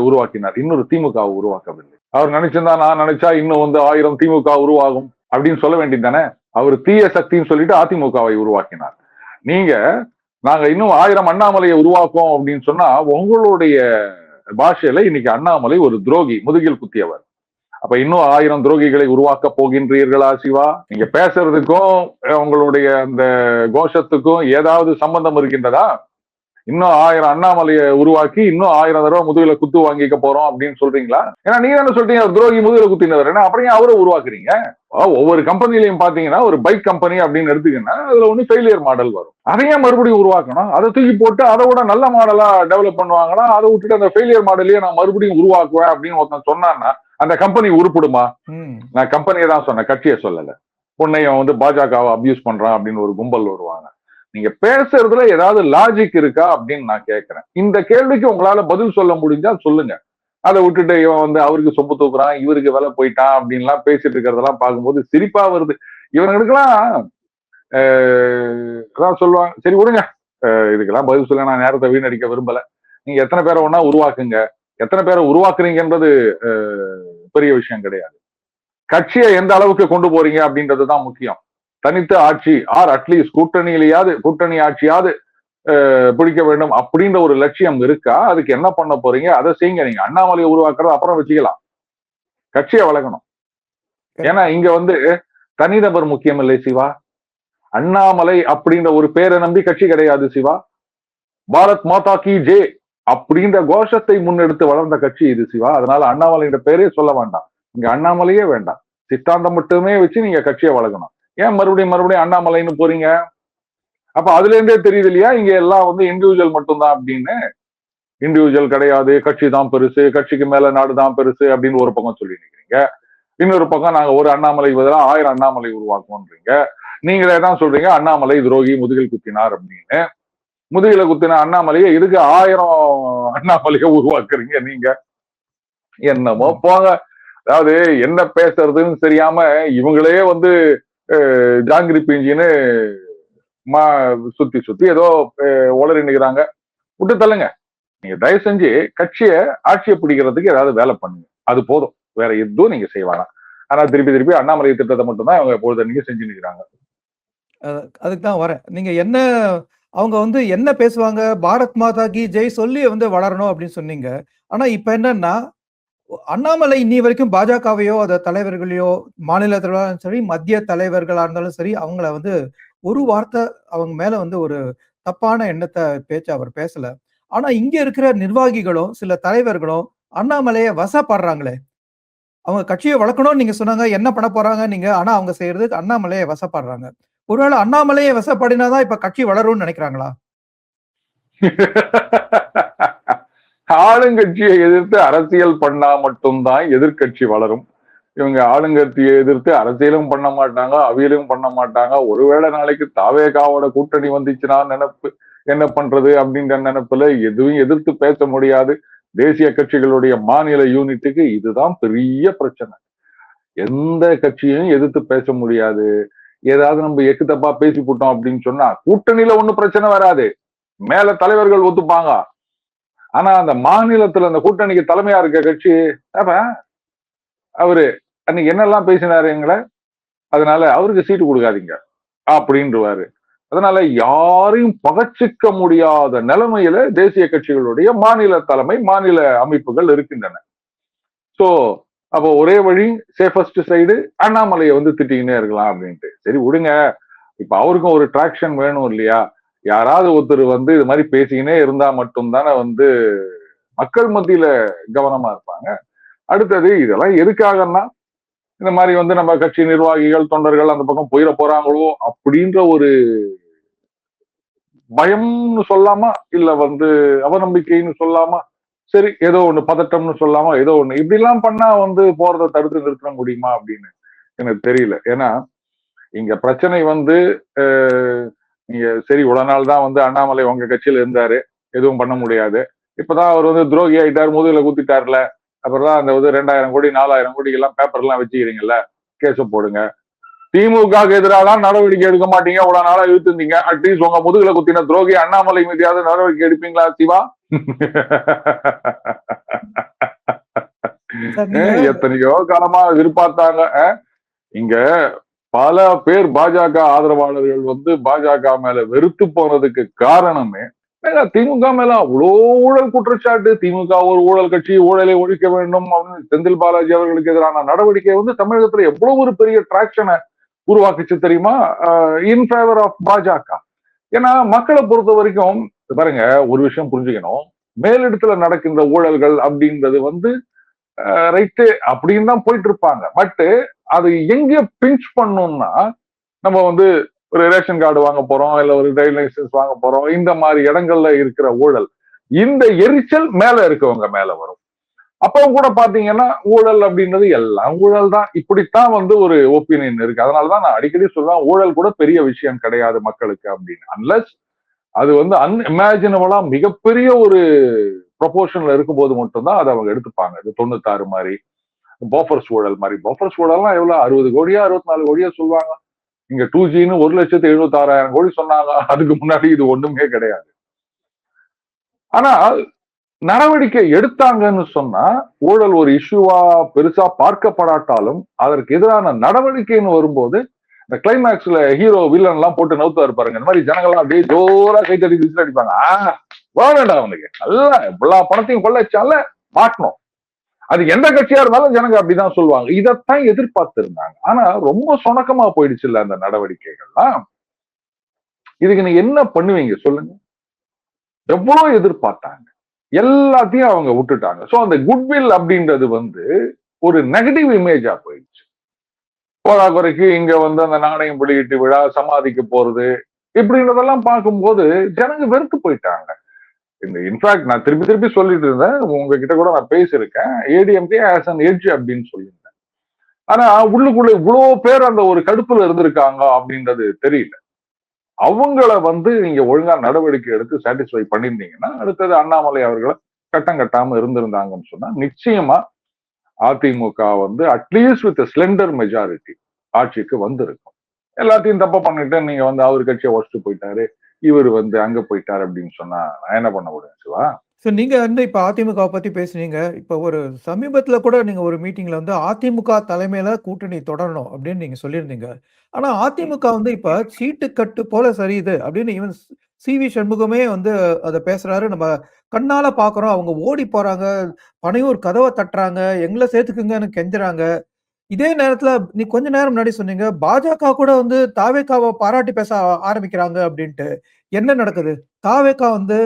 உருவாக்கினார். இன்னொரு திமுகவை உருவாக்கவில்லை. அவர் நினைச்சிருந்தா நான் நினைச்சா இன்னும் வந்து 1000 திமுக உருவாகும் அப்படின்னு சொல்ல வேண்டியது தானே? அவர் தீய சக்தின்னு சொல்லிட்டு அதிமுகவை உருவாக்கினார். நீங்க நாங்க இன்னும் 1000 அண்ணாமலையை உருவாக்குவோம் அப்படின்னு சொன்னா உங்களுடைய பாஷையில இன்னைக்கு அண்ணாமலை ஒரு துரோகி, முதுகில் குத்தியவர். அப்ப இன்னும் 1000 துரோகிகளை உருவாக்க போகின்றீர்களா சிவா? நீங்க பேசுறதுக்கும் உங்களுடைய அந்த கோஷத்துக்கும் ஏதாவது சம்பந்தம் இருக்கின்றதா? இன்னும் 1000 அண்ணாமலையை உருவாக்கி இன்னும் 1000 தடவை முதுகுல குத்து வாங்கிக்க போறோம் அப்படின்னு சொல்றீங்களா? ஏன்னா நீங்க என்ன சொல்றீங்க, துரோகி முதுகுல குத்தினவர், ஏன்னா அப்புறம் அவரை உருவாக்குறீங்க. ஒவ்வொரு கம்பெனிலையும் பாத்தீங்கன்னா ஒரு பைக் கம்பெனி அப்படின்னு எடுத்துக்கிங்கன்னா அதுல ஒண்ணு ஃபெயிலியர் மாடல் வரும். அதையே மறுபடியும் உருவாக்கணும், அதை தூக்கி போட்டு அதை விட நல்ல மாடலா டெவலப் பண்ணுவாங்கன்னா அதை விட்டுட்டு அந்த ஃபெயிலியர் மாடலையே நான் மறுபடியும் உருவாக்குவேன் அப்படின்னு ஒருத்தன் சொன்னான்னா அந்த கம்பெனி உருப்பிடுமா? நான் கம்பெனியை தான் சொன்னேன், கட்சியை சொல்லல. பொன்னையும் வந்து பாஜகவை அபியூஸ் பண்றான் அப்படின்னு ஒரு கும்பல் வருவாங்க. நீங்க பேசுறதுல ஏதாவது லாஜிக் இருக்கா அப்படின்னு நான் கேட்கிறேன். இந்த கேள்விக்கு உங்களால பதில் சொல்ல முடிஞ்சா சொல்லுங்க. அதை விட்டுட்டு இவன் வந்து அவருக்கு சொம்பு தூக்குறான், இவருக்கு வேலை போயிட்டான் அப்படின்லாம் பேசிட்டு இருக்கிறதெல்லாம் பார்க்கும்போது சிரிப்பா வருது. இவனுங்களுக்கெல்லாம் அதான் சொல்லுவாங்க, சரி விடுங்க, இதுக்கெல்லாம் பதில் சொல்ல நான் நேரத்தை வீணடிக்க விரும்பல. நீங்க எத்தனை பேரை ஒன்னா உருவாக்குங்க, எத்தனை பேரை உருவாக்குறீங்கன்றது பெரிய விஷயம் கிடையாது. கட்சியை எந்த அளவுக்கு கொண்டு போறீங்க அப்படின்றதுதான் முக்கியம். தனித்து ஆட்சி ஆர் அட்லீஸ்ட் கூட்டணி ஆட்சியாவது பிடிக்க வேண்டும் அப்படின்ற ஒரு லட்சியம் இருக்கா? அதுக்கு என்ன பண்ண போறீங்க, அதை செய்யுங்க. நீங்க அண்ணாமலையை உருவாக்குறது அப்புறம் வச்சுக்கலாம், கட்சியை வளர்க்கணும். ஏன்னா இங்க வந்து தனிநபர் முக்கியம் இல்லை சிவா. அண்ணாமலை அப்படின்ற ஒரு பேரை நம்பி கட்சி கிடையாது சிவா. பாரத் மாதா கி ஜே அப்படின்ற கோஷத்தை முன்னெடுத்து வளர்ந்த கட்சி இது சிவா. அதனால அண்ணாமலைன்ற பேரே சொல்ல வேண்டாம், இங்க அண்ணாமலையே வேண்டாம், சித்தாந்தம் மட்டுமே வச்சு நீங்க கட்சியை வளர்க்கணும். ஏன் மறுபடியும் அண்ணாமலைன்னு போறீங்க? அப்ப அதுல இருந்தே தெரியுது இல்லையா, இங்க எல்லாம் வந்து இண்டிவிஜுவல் மட்டும்தான் அப்படின்னு. இண்டிவிஜுவல் கிடையாது, கட்சி தான் பெருசு, கட்சிக்கு மேல நாடு தான் பெருசு அப்படின்னு ஒரு பக்கம் சொல்லி நிக்கிறீங்க. இன்னொரு பக்கம் நாங்க ஒரு அண்ணாமலை பதிலாக 1000 அண்ணாமலை உருவாக்குவோன்றீங்க. நீங்களே தான் சொல்றீங்க அண்ணாமலை துரோகி, முதுகில் குத்தினார் அப்படின்னு. முதுகில குத்தின அண்ணாமலையை இதுக்கு 1000 அண்ணாமலையை உருவாக்குறீங்க நீங்க. என்னமோ போங்க. அதாவது என்ன பேசுறதுன்னு தெரியாம இவங்களே வந்து ஜாங்கிரி பிஞ்சின்னு சுத்தி ஏதோ உளறி நிக்கிறாங்க. விட்டு தள்ளுங்க. நீங்க தயவு செஞ்சு கட்சியை ஆட்சியை பிடிக்கிறதுக்கு ஏதாவது வேலை பண்ணுங்க, அது போதும். வேற எதுவும் நீங்க செய்வாங்க. ஆனா திருப்பி அண்ணாமலை திட்டத்தை மட்டும்தான் அவங்க பொழுது நீங்க செஞ்சு நிக்கிறாங்க. அதுக்கு தான் வரேன். நீங்க என்ன அவங்க வந்து என்ன பேசுவாங்க, பாரத் மாதா கி ஜெய் சொல்லி வந்து வளரணும் அப்படின்னு சொன்னீங்க. ஆனா இப்ப என்னன்னா, அண்ணாமலை இன்னி வரைக்கும் பாஜகவையோ அத தலைவர்களையோ, மாநில தலைவரும் சரி, மத்திய தலைவர்களா இருந்தாலும் சரி, அவங்கள வந்து ஒரு வார்த்தை அவங்க மேல வந்து ஒரு தப்பான பேச்சு அவர் பேசல. ஆனா இங்க இருக்கிற நிர்வாகிகளும் சில தலைவர்களும் அண்ணாமலைய வசப்படுறாங்களே. அவங்க கட்சியை வளர்க்கணும்னு நீங்க சொன்னாங்க, என்ன பண்ண போறாங்க நீங்க? ஆனா அவங்க செய்யறது அண்ணாமலைய வசப்படுறாங்க. ஒருவேளை அண்ணாமலையை வசப்படினாதான் இப்ப கட்சி வளரும்னு நினைக்கிறாங்களா? ஆளுங்கட்சியை எதிர்த்து அரசியல் பண்ணா மட்டும்தான் எதிர்கட்சி வளரும். இவங்க ஆளுங்கட்சியை எதிர்த்து அரசியலும் பண்ண மாட்டாங்க, அவியலும் பண்ண மாட்டாங்க. ஒருவேளை நாளைக்கு தாவேகாவோட கூட்டணி வந்துச்சுன்னா நினைப்பு என்ன பண்றது அப்படின்ற நினைப்புல எதுவும் எதிர்த்து பேச முடியாது. தேசிய கட்சிகளுடைய மாநில யூனிட்டுக்கு இதுதான் பெரிய பிரச்சனை. எந்த கட்சியும் எதிர்த்து பேச முடியாது. ஏதாவது நம்ம எக்கு தப்பா பேசி போட்டோம் அப்படின்னு சொன்னா கூட்டணியில ஒண்ணும் பிரச்சனை வராது, மேல தலைவர்கள் ஒத்துப்பாங்க. ஆனா அந்த மாநிலத்துல அந்த கூட்டணிக்கு தலைமையா இருக்க கட்சி அவரு அன்னைக்கு என்னெல்லாம் பேசினாரு எங்களை, அதனால அவருக்கு சீட்டு கொடுக்காதீங்க அப்படின்றாரு. அதனால யாரையும் பகச்சிக்க முடியாத நிலைமையில தேசிய கட்சிகளுடைய மாநில தலைமை, மாநில அமைப்புகள் இருக்கின்றன. சோ அப்போ ஒரே வழி, சேஃபஸ்ட் சைடு அண்ணாமலையை வந்து திட்டிக்கினே இருக்கலாம் அப்படின்ட்டு. சரி விடுங்க, இப்ப அவருக்கும் ஒரு டிராக்ஷன் வேணும் இல்லையா? யாராவது ஒருத்தர் வந்து இது மாதிரி பேசிக்கினே இருந்தா மட்டும்தானே வந்து மக்கள் மத்தியில கவனமா இருப்பாங்க. அடுத்தது இதெல்லாம் எதுக்காகன்னா, இந்த மாதிரி வந்து நம்ம கட்சி நிர்வாகிகள், தொண்டர்கள் அந்த பக்கம் போயிட போறாங்களோ அப்படின்ற ஒரு பயம்னு சொல்லாமா, இல்ல வந்து அவநம்பிக்கைன்னு சொல்லாமா, சரி ஏதோ ஒண்ணு பதட்டம்னு சொல்லாமா, ஏதோ ஒண்ணு இப்படி எல்லாம் பண்ணா வந்து போறதை தடுத்து நிறுத்த முடியுமா அப்படின்னு எனக்கு தெரியல. ஏன்னா இங்க பிரச்சனை வந்து நீங்க சரி இவ்வளவு நாள் தான் வந்து அண்ணாமலை உங்க கட்சியில இருந்தாரு, எதுவும் பண்ண முடியாது. இப்பதான் அவர் வந்து துரோகி ஆயிட்டாரு, முதுகுல குத்திட்டாருல, அப்புறம் தான் அந்த 2000 கோடி 4000 கோடி எல்லாம் பேப்பர் எல்லாம் வச்சுக்கிறீங்கல்ல, கேஸ போடுங்க. திமுக எதிராக தான் நடவடிக்கை எடுக்க மாட்டீங்க, இவ்வளவு நாளா இழுத்துருந்தீங்க. அட்லீஸ்ட் உங்க முதுகுல குத்தின துரோகி அண்ணாமலை மீதியாவது நடவடிக்கை எடுப்பீங்களா சிவா? எத்தனையோ காலமா எதிர்பார்த்தாங்க. இங்க பல பேர் பாஜக ஆதரவாளர்கள் வந்து பாஜக மேல வெறுத்து போனதுக்கு காரணமே திமுக மேல அவ்வளோ ஊழல் குற்றச்சாட்டு. திமுக ஒரு ஊழல் கட்சி, ஊழலை ஒழிக்க வேண்டும் அப்படின்னு செந்தில் பாலாஜி அவர்களுக்கு எதிரான நடவடிக்கை வந்து தமிழகத்துல எவ்வளவு ஒரு பெரிய டிராக்ஷனை உருவாக்குச்சு தெரியுமா, இன் ஃபேவர் ஆஃப் பாஜக. ஏன்னா மக்களை பொறுத்த வரைக்கும் பாருங்க, ஒரு விஷயம் புரிஞ்சுக்கணும். மேலிடத்துல நடக்கின்ற ஊழல்கள் அப்படின்றது வந்து ரைட்டு அப்படின்னு தான் போயிட்டு இருப்பாங்க. பட் அது எங்க பிஞ்ச் பண்ணணும்னா, நம்ம வந்து ஒரு ரேஷன் கார்டு வாங்க போறோம், இல்ல ஒரு டிரைவிங் லைசன்ஸ் வாங்க போறோம், இந்த மாதிரி இடங்கள்ல இருக்கிற ஊழல், இந்த எரிச்சல் மேல இருக்கவங்க மேல வரும். அப்பவும் கூட பாத்தீங்கன்னா ஊழல் அப்படின்றது எல்லாம் ஊழல் தான், இப்படித்தான் வந்து ஒரு ஒப்பீனியன் இருக்கு. அதனாலதான் நான் அடிக்கடி சொல்றேன், ஊழல் கூட பெரிய விஷயம் கிடையாது மக்களுக்கு அப்படின்னு. அன்லஸ் அது வந்து அன்இமேஜினபிளா மிகப்பெரிய ஒரு ப்ரொபோர்ஷன்ல இருக்கும்போது மட்டும்தான் அதை அவங்க எடுத்துப்பாங்க. இது 96 மாதிரி, போஃபர்ஸ் ஊழல் மாதிரி. போஃபர்ஸ் ஊழல்லாம் எவ்வளவு 60 கோடியா 64 கோடியா சொல்லுவாங்க. இங்க 2Gன்னு 1,76,000 கோடி சொன்னாங்க. அதுக்கு முன்னாடி இது ஒண்ணுமே கிடையாது. ஆனா நடவடிக்கை எடுத்தாங்கன்னு சொன்னா ஊழல் ஒரு இஷ்யூவா பெருசா பார்க்கப்படாட்டாலும் அதற்கு எதிரான நடவடிக்கைன்னு வரும்போது இந்த கிளைமேக்ஸ்ல ஹீரோ வில்லன் எல்லாம் போட்டு நவுத்தாரு பாருங்க, இந்த மாதிரி ஜனங்கள்லாம் அப்படியே ஜோரா கைத்தடி விசில் அடிப்பாங்க. வேண்டாம் அவனுக்கு நல்லா எல்லா பணத்தையும் கொள்ளைச்சால மாட்டணும். அது எந்த கட்சியா இருந்தாலும் ஜனங்க அப்படிதான் சொல்லுவாங்க. இதைத்தான் எதிர்பார்த்து இருந்தாங்க. ஆனா ரொம்ப சுணக்கமா போயிடுச்சு இல்ல அந்த நடவடிக்கைகள்லாம். இதுக்கு நீங்க என்ன பண்ணுவீங்க சொல்லுங்க? எவ்வளவு எதிர்பார்த்தாங்க, எல்லாத்தையும் அவங்க விட்டுட்டாங்க. சோ அந்த குட்வில் அப்படின்றது வந்து ஒரு நெகட்டிவ் இமேஜா போயிடுச்சு. போராக்குறைக்கு இங்க வந்து அந்த நாணயம் வெளியீட்டு விழா, சமாதிக்கு போறது, இப்படின்றதெல்லாம் பார்க்கும்போது ஜனங்க வெறுத்து போயிட்டாங்க. இந்த இன்ஃபேக்ட் நான் திருப்பி திருப்பி சொல்லிட்டு இருந்தேன், உங்ககிட்ட கூட நான் பேசியிருக்கேன், ஏடிஎம்கே ஆஸ் அன் எட்ஜ் அப்படின்னு சொல்லியிருந்தேன். ஆனா உள்ளுக்குள்ள இவ்வளவு பேர் அந்த ஒரு கடுப்புல இருந்திருக்காங்க அப்படின்றது தெரியல. அவங்கள வந்து நீங்க ஒழுங்கா நடவடிக்கை எடுத்து சாட்டிஸ்ஃபை பண்ணியிருந்தீங்கன்னா அடுத்தது அண்ணாமலை அவர்களை கட்டம் கட்டாம இருந்திருந்தாங்கன்னு சொன்னா நிச்சயமா அதிமுக வந்து அட்லீஸ்ட் வித் ஸ்லெண்டர் மெஜாரிட்டி ஆட்சிக்கு வந்திருக்கும். எல்லாத்தையும் தப்ப பண்ணிட்டு நீங்க வந்து அவர் கட்சியை உடச்சிட்டு போயிட்டாரு, இவர் வந்து அங்க போயிட்டாரு அப்படின்னு சொன்னா நான் என்ன பண்ண முடியும் சிவா? ஸோ நீங்க வந்து இப்ப அதிமுகவை பத்தி பேசுனீங்க. இப்ப ஒரு சமீபத்தில கூட நீங்க ஒரு மீட்டிங்ல வந்து அதிமுக தலைமையில கூட்டணி தொடரணும் அப்படின்னு நீங்க சொல்லியிருந்தீங்க. ஆனா அதிமுக வந்து இப்ப சீட்டு கட்டு போல சரியுது அப்படின்னு ஈவன் சி.வி. சண்முகமே வந்து அத பேசுறாரு. நம்ம கண்ணால பார்க்குறோம். அவங்க ஓடி போறாங்க. பனையூர் கதவ தட்டுறாங்க. எங்கள சேர்த்துக்குங்கன்னு கெஞ்சுறாங்க. இதே நேரத்தில நீ கொஞ்ச நேரம் முன்னாடி சொன்னீங்க, பாஜக கூட வந்து தாவேகாவ பாராட்டி பேச ஆரம்பிக்கிறாங்க அப்படின்ட்டு. என்ன நடக்குது? தாவேகா வந்து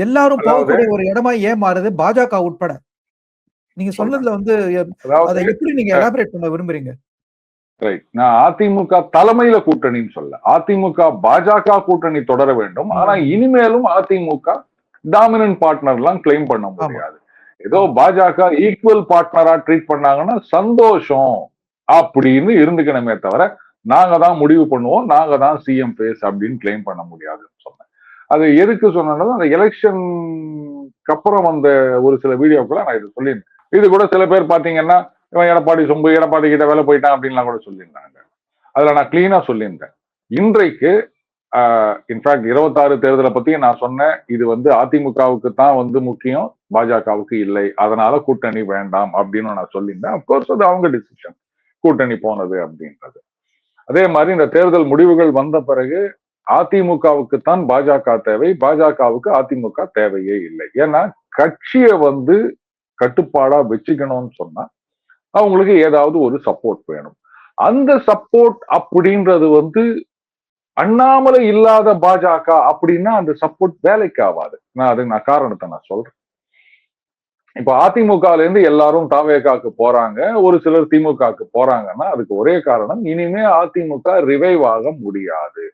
எல்லாரும் அதாவது போகக்கூடிய ஒரு இடமா ஏன் மாறுது? பாஜக உட்பட. நீங்க சொல்றேன். சொன்னதுல வந்து அத அதாவது எப்படி நீங்க எலாபரேட் பண்ண விரும்புறீங்க? ரைட், நான் அதிமுக தலைமையில கூட்டணின்னு சொல்ல, அதிமுக பாஜக கூட்டணி தொடர வேண்டும். ஆனா இனிமேலும் அதிமுக டாமினன்ட் பார்ட்னர் எல்லாம் கிளைம் பண்ண ஆமா, முடியாது. ஏதோ ஆமா. பாஜக ஈக்குவல் பார்ட்னரா ட்ரீட் பண்ணாங்கன்னா சந்தோஷம் அப்படின்னு இருந்துக்கணுமே தவிர நாங்க தான் முடிவு பண்ணுவோம், நாங்க தான் சிஎம் பேஸ் அப்படின்னு கிளைம் பண்ண முடியாதுன்னு சொன்னேன். அது எதுக்கு சொன்னா அந்த எலெக்ஷனுக்கு அப்புறம் வந்த ஒரு சில வீடியோக்களை நான் இது சொல்லியிருந்தேன். இது கூட சில பேர் பாத்தீங்கன்னா இவன் எடப்பாடி சொம்பு, எடப்பாடி கிட்ட வேலை போயிட்டான் அப்படின்லாம் கூட சொல்லியிருந்தாங்க. அதுல நான் கிளீனா சொல்லியிருந்தேன். இன்றைக்கு இன்ஃபேக்ட் 26 தேர்தலை பத்தி நான் சொன்னேன், இது வந்து அதிமுகவுக்கு தான் வந்து முக்கியம், பாஜகவுக்கு இல்லை, அதனால கூட்டணி வேண்டாம் அப்படின்னு நான் சொல்லியிருந்தேன். அப்கோர்ஸ் அது அவங்க டிசிஷன் கூட்டணி போனது அப்படின்றது. அதே மாதிரி இந்த தேர்தல் முடிவுகள் வந்த பிறகு அதிமுகவுக்கு தான் பாஜக தேவை, பாஜகவுக்கு அதிமுக தேவையே இல்லை. ஏன்னா கட்சியை வந்து கட்டுப்பாடா வச்சுக்கணும்னு சொன்னா அவங்களுக்கு ஏதாவது ஒரு சப்போர்ட் வேணும். அந்த சப்போர்ட் அப்படின்றது வந்து அண்ணாமலை இல்லாத பாஜக அப்படின்னா அந்த சப்போர்ட் வேலைக்கு ஆகாது. நான் காரணத்தை நான் சொல்றேன். இப்ப அதிமுகல இருந்து எல்லாரும் தாவேகாக்கு போறாங்க, ஒரு சிலர் திமுகக்கு போறாங்கன்னா அதுக்கு ஒரே காரணம், இனிமே அதிமுக ரிவைவ் ஆக முடியாது.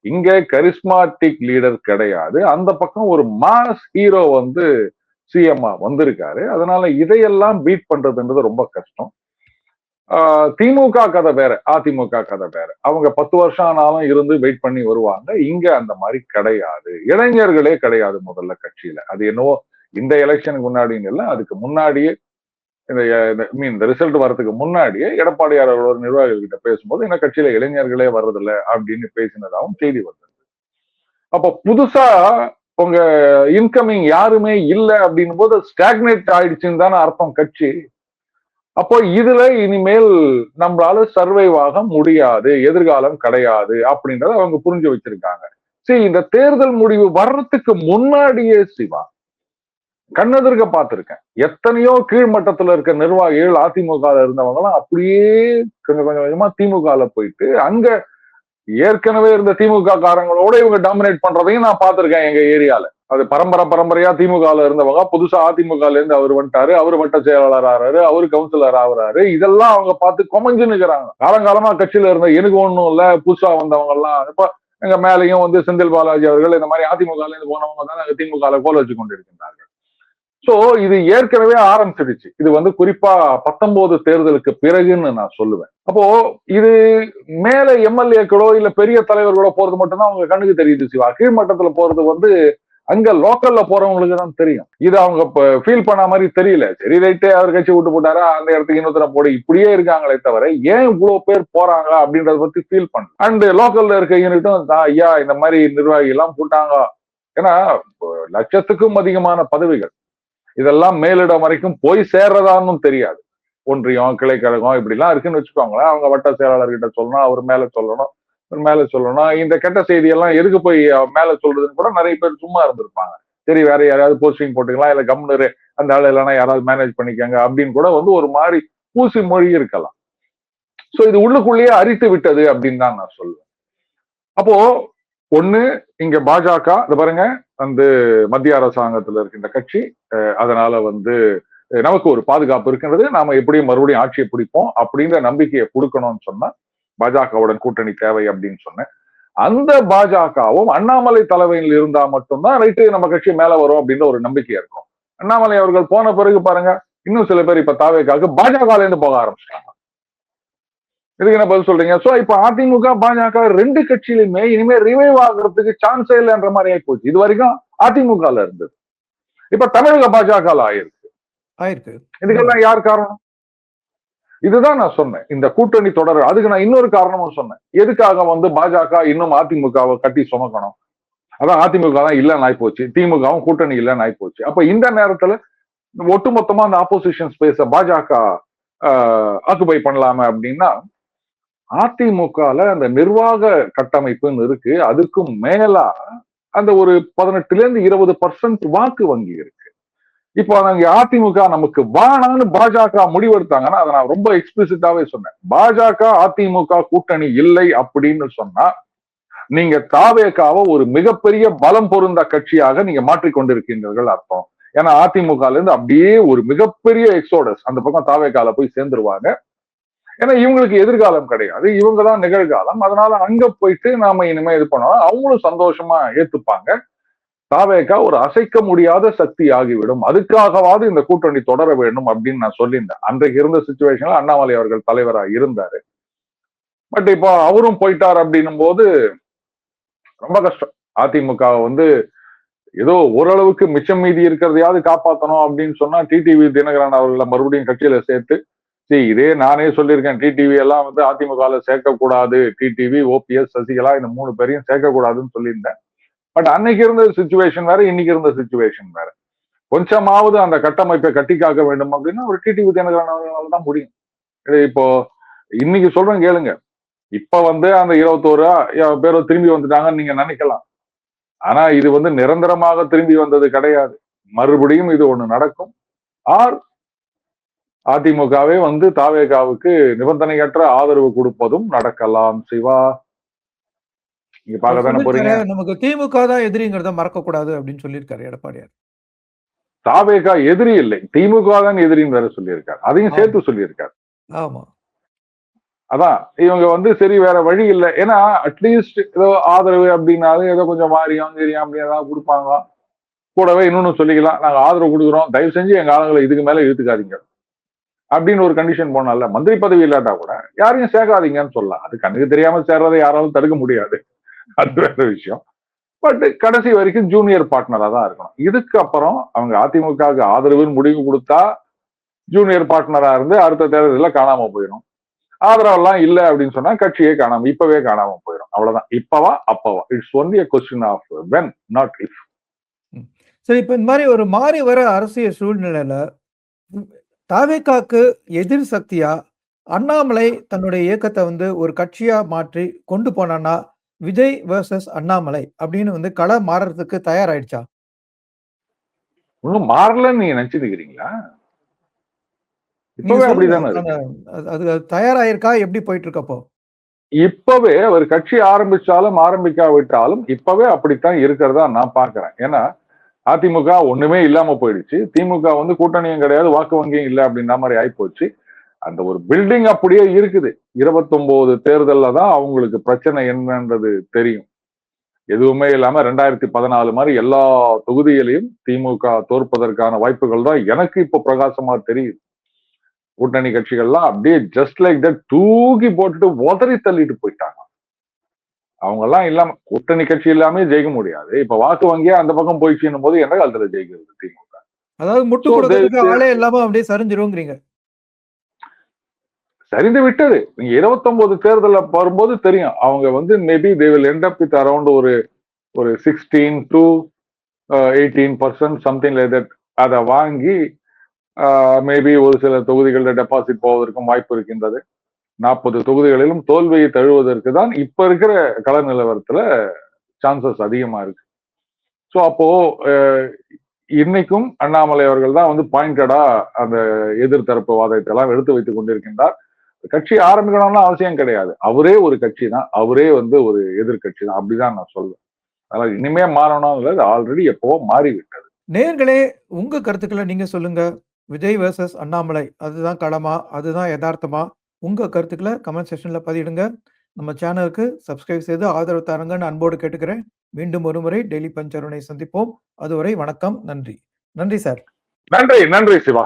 இங்க கரிஸ்மாட்டிக் லீடர் கிடையாது. அந்த பக்கம் ஒரு மாஸ் ஹீரோ வந்து சிஎம்ஆ வந்திருக்காரு. அதனால இதையெல்லாம் பீட் பண்றதுன்றது ரொம்ப கஷ்டம். திமுக கதை வேற, அதிமுக கதை வேற. அவங்க 10 வருஷம் ஆனாலும் இருந்து வெயிட் பண்ணி வருவாங்க. இங்க அந்த மாதிரி கிடையாது. இளைஞர்களே கிடையாது முதல்ல கட்சியில. அது என்னவோ இந்த எலெக்ஷனுக்கு முன்னாடின்னு இல்லை, அதுக்கு முன்னாடியே இந்த ரிசல்ட் வர்றதுக்கு முன்னாடியே எடப்பாடியார் அவரோட நிர்வாகிகள் கிட்ட பேசும்போது இந்த கட்சியில இளைஞர்களே வர்றதில்ல அப்படின்னு பேசினதாகவும் செய்தி வந்தது. அப்ப புதுசா உங்க இன்கமிங் யாருமே இல்லை அப்படின்னும் போது ஸ்டாக்னேட் ஆயிடுச்சுன்னு தானே அர்த்தம் கட்சி. அப்போ இதுல இனிமேல் நம்மளால சர்வைவ் ஆக முடியாது, எதிர்காலம் கிடையாது அப்படின்றத அவங்க புரிஞ்சு வச்சிருக்காங்க. சரி, இந்த தேர்தல் முடிவு வர்றதுக்கு முன்னாடியே சிவா கண்ணெதிர்க்க பார்த்திருக்கேன். எத்தனையோ கீழ்மட்டத்துல இருக்க நிர்வாகிகள் அதிமுக இருந்தவங்க எல்லாம் அப்படியே கொஞ்சம் கொஞ்சமா திமுக போயிட்டு அங்க ஏற்கனவே இருந்த திமுக காரங்களோட இவங்க டாமினேட் பண்றதையும் நான் பார்த்திருக்கேன் எங்க ஏரியால. அது பரம்பரையா திமுகல இருந்தவங்க புதுசா அதிமுகல இருந்து அவர் வந்துட்டாரு, அவரு வட்ட செயலாளர் ஆறாரு, அவரு கவுன்சிலர் ஆகுறாரு. இதெல்லாம் அவங்க பார்த்து கொமஞ்சு நிக்கிறாங்க. காலங்காலமா கட்சியில இருந்த எனக்கு ஒண்ணும் இல்ல, புதுசா வந்தவங்க எல்லாம் இப்ப எங்க மேலையும் வந்து செந்தில் பாலாஜி அவர்கள் இந்த மாதிரி அதிமுகல இருந்து போனவங்க தான் திமுகல கோல வச்சு கொண்டிருக்கின்றார்கள். சோ இது ஏற்கனவே ஆரம்பிச்சிடுச்சு. இது வந்து குறிப்பா 19 தேர்தலுக்கு பிறகுன்னு நான் சொல்லுவேன். அப்போ இது மேல எம்எல்ஏக்களோ இல்ல பெரிய தலைவர்களோ போறது மட்டும்தான் அவங்க கண்ணுக்கு தெரியுது சிவா. கீழ்மட்டத்துல போறது வந்து அங்க லோக்கல்ல போறவங்களுக்கு தான் தெரியும். இது அவங்க ஃபீல் பண்ண மாதிரி தெரியல. சரி ரைட்டே அவர் கட்சி விட்டு போட்டாரா, அந்த இடத்துக்கு இன்னொருத்தர போடு, இப்படியே இருக்காங்களே தவிர ஏன் இவ்வளவு பேர் போறாங்க அப்படின்றத பத்தி ஃபீல் பண்ண. அண்ட் லோக்கல்ல இருக்க யூனிட்டும் ஐயா இந்த மாதிரி நிர்வாகி எல்லாம் போட்டாங்க. ஏன்னா லட்சத்துக்கும் அதிகமான பதவிகள் இதெல்லாம் மேலிடம் வரைக்கும் போய் சேர்றதான்னு தெரியாது. ஒன்றியம், கிளைக்கழகம் இப்படி எல்லாம் இருக்குன்னு வச்சுக்கோங்களேன். அவங்க வட்ட செயலாளர்கிட்ட சொல்லணும், அவர் மேல சொல்லணும், இந்த கெட்ட செய்தி எல்லாம் எதுக்கு போய் மேல சொல்றதுன்னு கூட நிறைய பேர் சும்மா இருந்திருப்பாங்க. சரி வேற யாராவது போஸ்டிங் போட்டுக்கலாம், இல்ல கம்னரு அந்த ஆள் இல்லைன்னா யாராவது மேனேஜ் பண்ணிக்கங்க அப்படின்னு கூட வந்து ஒரு மாதிரி பூசி மொழி இருக்கலாம். சோ இது உள்ளுக்குள்ளேயே அரித்து விட்டது அப்படின்னு தான் நான் சொல்லுவேன். அப்போ ஒண்ணு இங்க பாஜக இது பாருங்க வந்து மத்திய அரசாங்கத்துல இருக்கின்ற கட்சி, அதனால வந்து நமக்கு ஒரு பாதுகாப்பு இருக்கின்றது, நாம எப்படியும் மறுபடியும் ஆட்சியை பிடிப்போம் அப்படின்ற நம்பிக்கையை கொடுக்கணும்னு சொன்னா பாஜகவுடன் கூட்டணி தேவை அப்படின்னு சொன்னேன். அந்த பாஜகவும் அண்ணாமலை தலைமையில் இருந்தா மட்டும்தான் ரைட்டு நம்ம கட்சி மேல வரும் அப்படின்ற ஒரு நம்பிக்கை இருக்கும். அண்ணாமலை அவர்கள் போன பிறகு பாருங்க இன்னும் சில பேர் இப்ப தாவேக்காக பாஜகல இருந்து போக ஆரம்பிச்சிட்டாங்க. இதுக்கு என்ன பதில் சொல்றீங்க? சோ இப்ப அதிமுக பாஜக ரெண்டு கட்சியிலுமே இனிமே ரிவைவ் ஆகுறதுக்கு சான்ஸே இல்லைன்ற மாதிரி ஆகி போச்சு. இது வரைக்கும் அதிமுகல இருந்தது, இப்ப தமிழக பாஜக ஆயிருக்கு. இதுக்கெல்லாம் யார் காரணம்? இதுதான் நான் சொன்னேன், இந்த கூட்டணி தொடர். அதுக்கு நான் இன்னொரு காரணமும் சொன்னேன். எதுக்காக வந்து பாஜக இன்னும் அதிமுகவை கட்டி சுமக்கணும்? அதான் அதிமுக தான் இல்லைன்னு ஆகி போச்சு, திமுகவும் கூட்டணி இல்லைன்னு ஆகி போச்சு. அப்ப இந்த நேரத்துல ஒட்டுமொத்தமா அந்த ஆப்போசிஷன் ஸ்பேஸ பாஜக ஆக்குபை பண்ணலாம அப்படின்னா, அதிமுகல அந்த நிர்வாக கட்டமைப்புன்னு இருக்கு, அதுக்கும் மேலா அந்த ஒரு 18-20% வாக்கு வங்கி இருக்கு. இப்போ நாங்க அதிமுக நமக்கு வானான்னு பாஜக முடிவெடுத்தாங்கன்னா அதை நான் ரொம்ப எக்ஸ்பிளிசிட்டாவே சொன்னேன். பாஜக அதிமுக கூட்டணி இல்லை அப்படின்னு சொன்னா நீங்க தாவேகாவை ஒரு மிகப்பெரிய பலம் பொருந்த கட்சியாக நீங்க மாற்றிக்கொண்டிருக்கின்றீர்கள் அர்த்தம். ஏன்னா அதிமுகல இருந்து அப்படியே ஒரு மிகப்பெரிய எக்ஸோடஸ் அந்த பக்கம் தாவேகால போய் சேர்ந்துருவாங்க. ஏன்னா இவங்களுக்கு எதிர்காலம் கிடையாது, இவங்க தான் நிகழ்காலம். அதனால அங்க போயிட்டு நாம இனிமே இது பண்ணோம், அவங்களும் சந்தோஷமா ஏத்துப்பாங்க. தாவேகா ஒரு அசைக்க முடியாத சக்தி ஆகிவிடும். அதுக்காகவாது இந்த கூட்டணி தொடர வேண்டும் அப்படின்னு நான் சொல்லியிருந்தேன். அன்றைக்கு இருந்த சிச்சுவேஷன்ல அண்ணாமலை அவர்கள் தலைவராக இருந்தாரு. பட் இப்போ அவரும் போயிட்டார் அப்படின்னும் போது ரொம்ப கஷ்டம். அதிமுக வந்து ஏதோ ஓரளவுக்கு மிச்சம் மீதி இருக்கிறதையாவது காப்பாற்றணும் அப்படின்னு சொன்னா டிடிவி தினகரன் அவர்களை மறுபடியும் கட்சியில சேர்த்து, இதே நானே சொல்லியிருக்கேன், டிடிவி எல்லாம் வந்து அதிமுகல சேர்க்கக்கூடாது, டிடிவி, ஓபிஎஸ், சசிகலா இந்த 3 பேரையும் சேர்க்கக்கூடாதுன்னு சொல்லியிருந்தேன். பட் அன்னைக்கு இருந்த சிச்சுவேஷன் வேற, இன்னைக்கு இருந்த சிச்சுவேஷன் வேற. கொஞ்சமாவது அந்த கட்டமைப்பை கட்டி காக்க வேண்டும் அப்படின்னா ஒரு டிடிவி தினகரன் தான் முடியும். இப்போ இன்னைக்கு சொல்றேன் கேளுங்க, இப்ப வந்து அந்த 21 பேரோ திரும்பி வந்துட்டாங்கன்னு நீங்க நினைக்கலாம். ஆனா இது வந்து நிரந்தரமாக திரும்பி வந்தது கிடையாது. மறுபடியும் இது ஒண்ணு நடக்கும். அதிமுகவே வந்து தாவேகாவுக்கு நிபந்தனையற்ற ஆதரவு கொடுப்பதும் நடக்கலாம். சிவா நீங்க பார்க்க தானே போறீங்க. நமக்கு திமுக தான் எதிரிங்கிறத மறக்க கூடாது அப்படின்னு சொல்லியிருக்காரு எடப்பாடியார். தாவேகா எதிரி இல்லை, திமுக தான் எதிரின்னு வேற சொல்லியிருக்காரு, அதையும் சேர்த்து சொல்லியிருக்காரு. ஆமா, அதான் இவங்க வந்து சரி வேற வழி இல்லை. ஏன்னா அட்லீஸ்ட் ஏதோ ஆதரவு அப்படின்னாலும் ஏதோ கொஞ்சம் மாறியும் தெரியும் அப்படின்னு ஏதாவது கொடுப்பாங்க. கூடவே இன்னொன்னு சொல்லிக்கலாம், நாங்க ஆதரவு கொடுக்குறோம், தயவு செஞ்சு எங்க ஆளுங்களை இதுக்கு மேல இழுத்துக்காதீங்க அப்படின்னு ஒரு கண்டிஷன் போனால, மந்திரி பதவி இல்லாட்டா கூட யாரையும் சேர்க்காதீங்கன்னு சொல்லலாம். அது கண்ணுக்கு தெரியாம சேர்றதை யாராலும் தடுக்க முடியாது, அது வேற விஷயம். பட் கடைசி வரைக்கும் ஜூனியர் பார்ட்னரா தான் இருக்கணும். இதுக்கு அப்புறம் அவங்க அதிமுக ஆதரவுன்னு முடிவு கொடுத்தா ஜூனியர் பார்ட்னரா இருந்து அடுத்த தேர்தலில் காணாம போயிடும். ஆதரவெல்லாம் இல்லை அப்படின்னு சொன்னா கட்சியே காணாம, இப்பவே காணாம போயிடும். அவ்வளவுதான். இப்பவா அப்பவா, it's only a question of when, not if. சரி, இப்ப இந்த மாதிரி ஒரு மாறி வர அரசியல் சூழ்நிலையில தாவேகாக்கு எதிர் சக்தியா அண்ணாமலை தன்னுடைய இயக்கத்தை வந்து ஒரு கட்சியா மாற்றி கொண்டு போனான்னா விஜய் வர்சஸ் அண்ணாமலை அப்படின்னு வந்து கள மாறறதுக்கு தயாராயிடுச்சா? ஒன்னும் மாறலன்னு நீங்க நினைச்சிட்டு இருக்கிறீங்களா? இப்பவே அப்படிதானே இருக்கு. அது தயாராயிருக்கா? எப்படி போயிட்டு இருக்கப்போ? இப்பவே அவர் கட்சி ஆரம்பிச்சாலும் ஆரம்பிக்காவிட்டாலும் இப்பவே அப்படித்தான் இருக்கிறதா நான் பாக்குறேன். ஏன்னா அதிமுக ஒண்ணுமே இல்லாம போயிடுச்சு. திமுக வந்து கூட்டணியும் கிடையாது, வாக்கு வங்கியும் இல்லை அப்படின்ற மாதிரி ஆயிப்போச்சு. அந்த ஒரு பில்டிங் அப்படியே இருக்குது. 29 தேர்தல்ல தான் அவங்களுக்கு பிரச்சனை என்னன்றது தெரியும். எதுவுமே இல்லாம 2014 மாதிரி எல்லா தொகுதிகளையும் திமுக தோற்பதற்கான வாய்ப்புகள் தான் எனக்கு இப்ப பிரகாசமா தெரியுது. கூட்டணி கட்சிகள்லாம் அப்படியே ஜஸ்ட் லைக் தட் தூக்கி போட்டுட்டு உதறி தள்ளிட்டு போயிட்டாங்க. அவங்க எல்லாம் இல்லாம கூட்டணி கட்சி இல்லாம ஜெயிக்க முடியாது. இப்ப வாக்கு வங்கியா அந்த பக்கம் போயிடுச்சுன்னும் போது எந்த காலத்துல ஜெயிக்கிறது திமுக? அதாவது முட்டு கொடுக்கறதுக்கு ஆளே இல்லாம அப்படியே சரிஞ்சிருங்கிறீங்க. சரிந்து விட்டது. நீங்க 29 தேர்தல வரும்போது தெரியும். அவங்க வந்து maybe they will end up with around ஒரு 16 to 18% சம்திங் லைக் தட். அதை வாங்கி மேபி ஒரு சில தொகுதிகளில் டெபாசிட் போவதற்கும் வாய்ப்பு இருக்கின்றது. 40 தொகுதிகளிலும் தோல்வியை தழுவதற்கு தான் இப்ப இருக்கிற கள நிலவரத்துல சான்சஸ் அதிகமா இருக்கு. ஸோ அப்போ இன்னைக்கும் அண்ணாமலை அவர்கள் தான் வந்து பாயிண்டடா அந்த எதிர்த்தரப்பு வாதத்தை எல்லாம் எடுத்து வைத்துக் கொண்டிருக்கின்றார். கட்சி ஆரம்பிக்கணும்னு அவசியம் கிடையாது. அவரே ஒரு கட்சி தான், அவரே வந்து ஒரு எதிர்கட்சி தான், அப்படிதான் நான் சொல்வேன். அதனால இனிமே மாறணும், ஆல்ரெடி எப்பவோ மாறிவிட்டது. நேயர்களே, உங்க கருத்துக்களை நீங்க சொல்லுங்க. விஜய் வர்சஸ் அண்ணாமலை அதுதான் களமா, அதுதான் யதார்த்தமா? உங்க கருத்துக்களை கமெண்ட் செக்ஷன்ல பதிவிடுங்க. நம்ம சேனலுக்கு சப்ஸ்கிரைப் செய்து ஆதரவு தாருங்கன்னு அன்போடு கேட்டுக்கிறேன். மீண்டும் ஒருமுறை டெய்லி பஞ்ச் அருணை சந்திப்போம். அதுவரை வணக்கம், நன்றி. நன்றி சார். நன்றி, நன்றி சிவா.